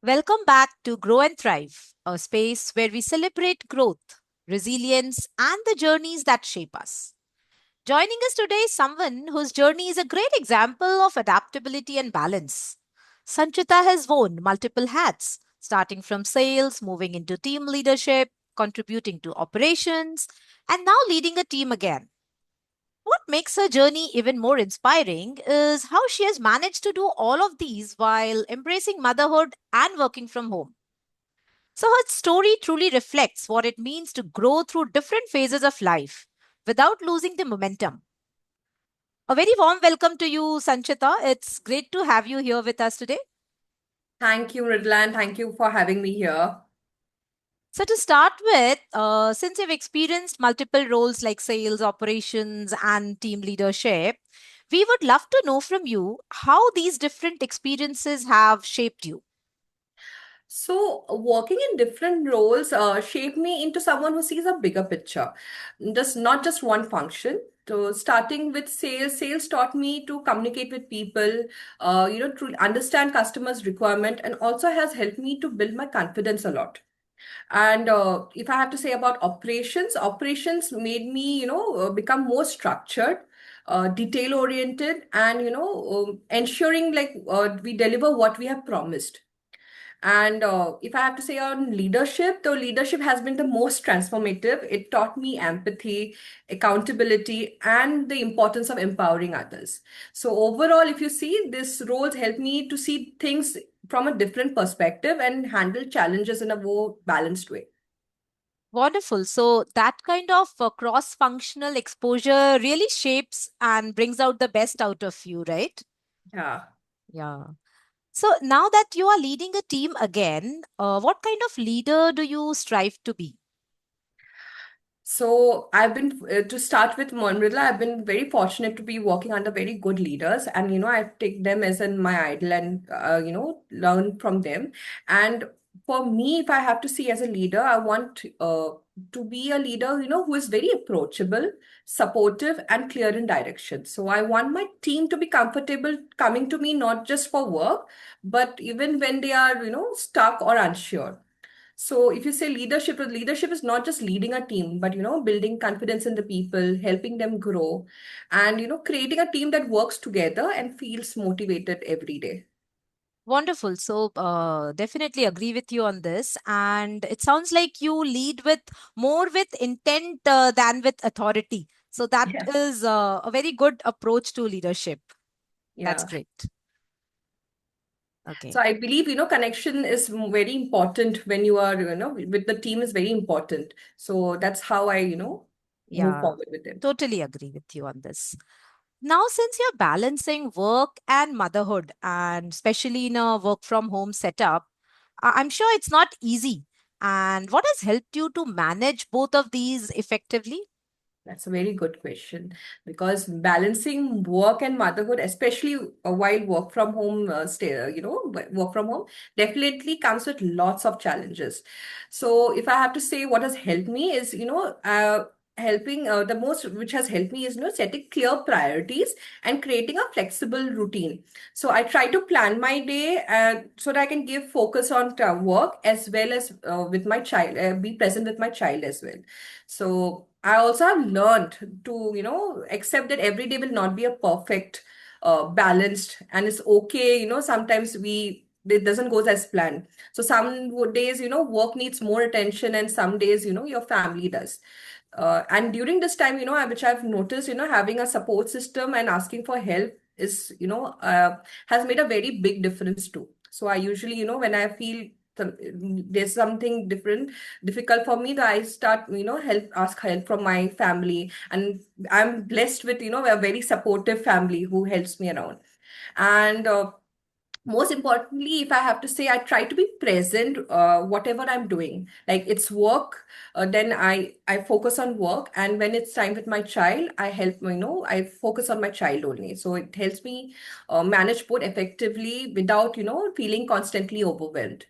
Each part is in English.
Welcome back to Grow and Thrive, a space where we celebrate growth, resilience, and the journeys that shape us. Joining us today is someone whose journey is a great example of adaptability and balance. Sanchita has worn multiple hats, starting from sales, moving into team leadership, contributing to operations, and now leading a team again. What makes her journey even more inspiring is how she has managed to do all of these while embracing motherhood and working from home. So her story truly reflects what it means to grow through different phases of life without losing the momentum. A very warm welcome to you, Sanchita. It's great to have you here with us today. Thank you, Ridlan. Thank you for having me here. So, to start with, since you've experienced multiple roles like sales, operations, and team leadership, we would love to know from you how these different experiences have shaped you. So, working in different roles shaped me into someone who sees a bigger picture, just not just one function. So, starting with sales taught me to communicate with people, to understand customers' requirement, and also has helped me to build my confidence a lot. And if I have to say about operations made me, become more structured, detail oriented, and ensuring like we deliver what we have promised. And if I have to say on leadership, the leadership has been the most transformative. It taught me empathy, accountability, and the importance of empowering others. So overall, if you see, this roles help me to see things from a different perspective and handle challenges in a more balanced way. Wonderful. So, that kind of cross functional exposure really shapes and brings out the best out of you, right? Yeah. Yeah. So, now that you are leading a team again, what kind of leader do you strive to be? So I've been to start with Monrilla, I've been very fortunate to be working under very good leaders, and I take them as in my idol and learn from them. And for me, if I have to see as a leader, I want to be a leader who is very approachable, supportive, and clear in direction. So I want my team to be comfortable coming to me not just for work, but even when they are stuck or unsure. So if you say leadership is not just leading a team, but building confidence in the people, helping them grow, and creating a team that works together and feels motivated every day. Wonderful. So, definitely agree with you on this. And it sounds like you lead with more with intent than with authority. So, that Yeah. is a very good approach to leadership. That's Yeah. great. Okay. So I believe, connection is very important when you are, with the team is very important. So that's how I, move Yeah, forward with them. totally agree with you on this. Now, since you're balancing work and motherhood, and especially in a work from home setup, I'm sure it's not easy. And what has helped you to manage both of these effectively? That's a very good question because balancing work and motherhood, especially while work from home, work from home definitely comes with lots of challenges. So, if I have to say what has helped me is, helping the most which has helped me is setting clear priorities and creating a flexible routine. So I try to plan my day so that I can give focus on work as well as with my child, be present with my child as well. So I also have learned to, accept that every day will not be a perfect, balanced, and it's okay. Sometimes it doesn't go as planned. So some days, work needs more attention, and some days, your family does. And during this time, which I've noticed, having a support system and asking for help is, has made a very big difference too. So I usually, when I feel there's something difficult for me, that I start, ask help from my family. And I'm blessed with, a very supportive family who helps me around. And most importantly, if I have to say, I try to be present whatever I'm doing. Like it's work, then I focus on work, and when it's time with my child, I help, I focus on my child only. So it helps me manage both effectively without feeling constantly overwhelmed.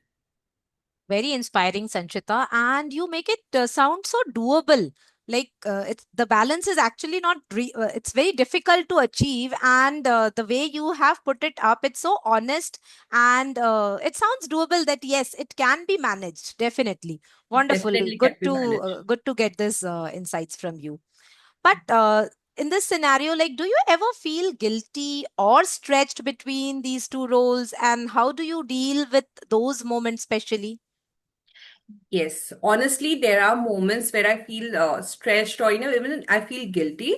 Very inspiring, Sanchita. And you make it sound so doable. It's the balance is actually not it's very difficult to achieve, and the way you have put it up, it's so honest, and it sounds doable, that yes, it can be managed, definitely. Wonderful. Definitely Good can be to managed. get this insights from you. But in this scenario, like, do you ever feel guilty or stretched between these two roles, and how do you deal with those moments, especially? Yes, honestly, there are moments where I feel stretched, or even I feel guilty.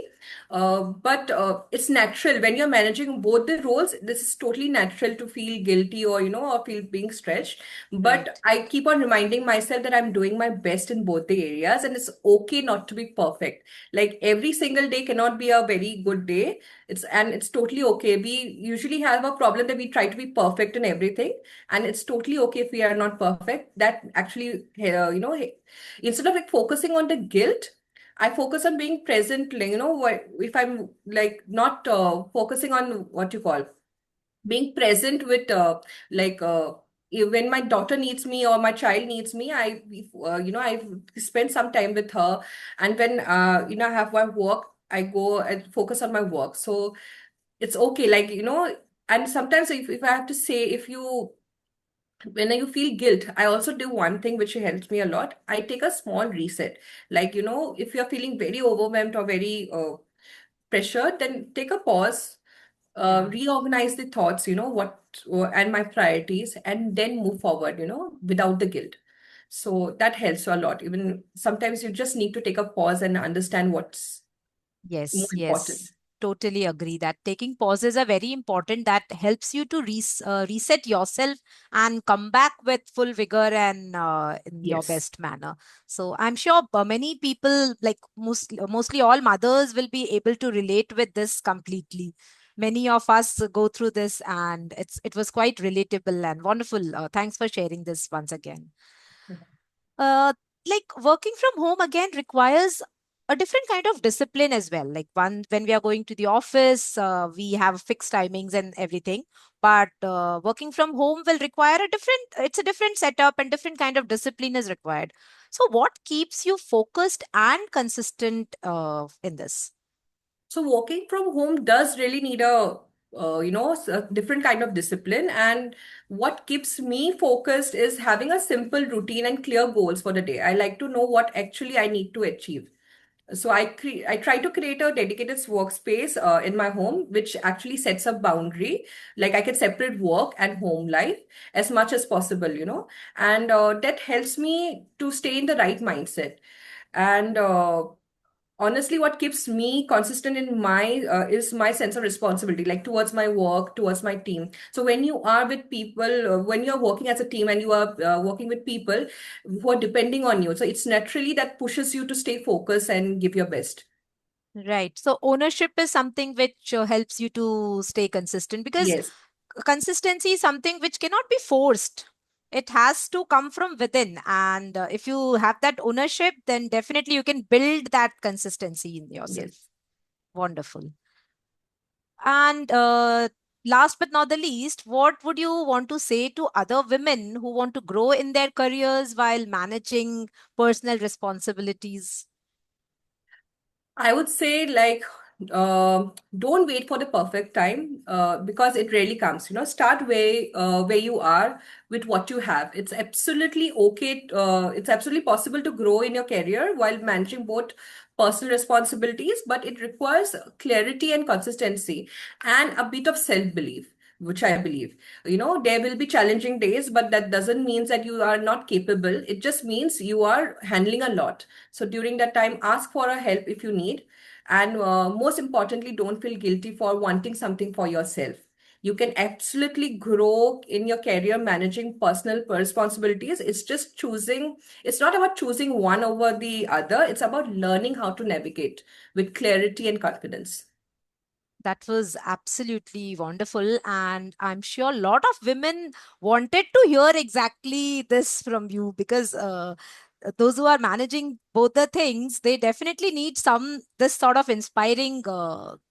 But it's natural when you're managing both the roles. This is totally natural to feel guilty, or or feel being stretched. But Right. I keep on reminding myself that I'm doing my best in both the areas, and it's okay not to be perfect. Like every single day cannot be a very good day. It's totally okay. We usually have a problem that we try to be perfect in everything, and it's totally okay if we are not perfect. That actually instead of like focusing on the guilt, I focus on being present, like, if I'm like not focusing on what you call being present with like when my daughter needs me or my child needs me, I spend some time with her. And when I have my work, I go and focus on my work. So it's okay, like, and sometimes if I have to say, if you when you feel guilt, I also do one thing which helps me a lot. I take a small reset. Like, if you're feeling very overwhelmed or very pressured, then take a pause, Yeah. reorganize the thoughts, and my priorities, and then move forward, without the guilt. So that helps a lot. Even sometimes you just need to take a pause and understand what's more Yes, important. yes, totally agree that taking pauses are very important. That helps you to reset yourself and come back with full vigor and in your Yes. best manner. So I'm sure many people, like mostly all mothers, will be able to relate with this completely. Many of us go through this, and it was quite relatable and wonderful. Thanks for sharing this once again. uh, like, working from home again requires a different kind of discipline as well. Like, one, when we are going to the office, we have fixed timings and everything, but working from home will require it's a different setup, and different kind of discipline is required. So what keeps you focused and consistent in this? So working from home does really need a different kind of discipline. And what keeps me focused is having a simple routine and clear goals for the day. I like to know what actually I need to achieve. So I try to create a dedicated workspace in my home, which actually sets a boundary. Like I can separate work and home life as much as possible, and that helps me to stay in the right mindset. And honestly, what keeps me consistent in my is my sense of responsibility, like towards my work, towards my team. So when you are with people, when you're working as a team, and you are working with people who are depending on you, so it's naturally that pushes you to stay focused and give your best. Right. So ownership is something which helps you to stay consistent, because Yes. consistency is something which cannot be forced. It has to come from within. And if you have that ownership, then definitely you can build that consistency in yourself. Yes. Wonderful. And last but not the least, what would you want to say to other women who want to grow in their careers while managing personal responsibilities? I would say, like, don't wait for the perfect time, because it rarely comes. Start where you are with what you have. It's absolutely okay. It's absolutely possible to grow in your career while managing both personal responsibilities, but it requires clarity and consistency, and a bit of self-belief, which I believe. There will be challenging days, but that doesn't mean that you are not capable. It just means you are handling a lot. So during that time, ask for a help if you need. And most importantly, don't feel guilty for wanting something for yourself. You can absolutely grow in your career managing personal responsibilities. It's just choosing, it's not about choosing one over the other. It's about learning how to navigate with clarity and confidence. That was absolutely wonderful. And I'm sure a lot of women wanted to hear exactly this from you, because those who are managing both the things, they definitely need this sort of inspiring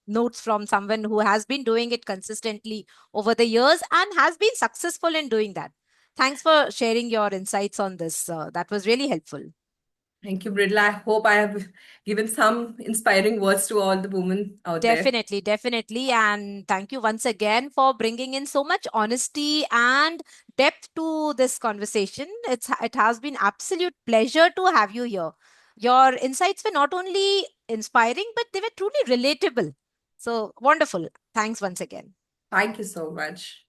notes from someone who has been doing it consistently over the years and has been successful in doing that. Thanks for sharing your insights on this. That was really helpful. Thank you, Bridla. I hope I have given some inspiring words to all the women out there. Definitely, definitely. And thank you once again for bringing in so much honesty and depth to this conversation. It has been absolute pleasure to have you here. Your insights were not only inspiring, but they were truly relatable. So wonderful. Thanks once again. Thank you so much.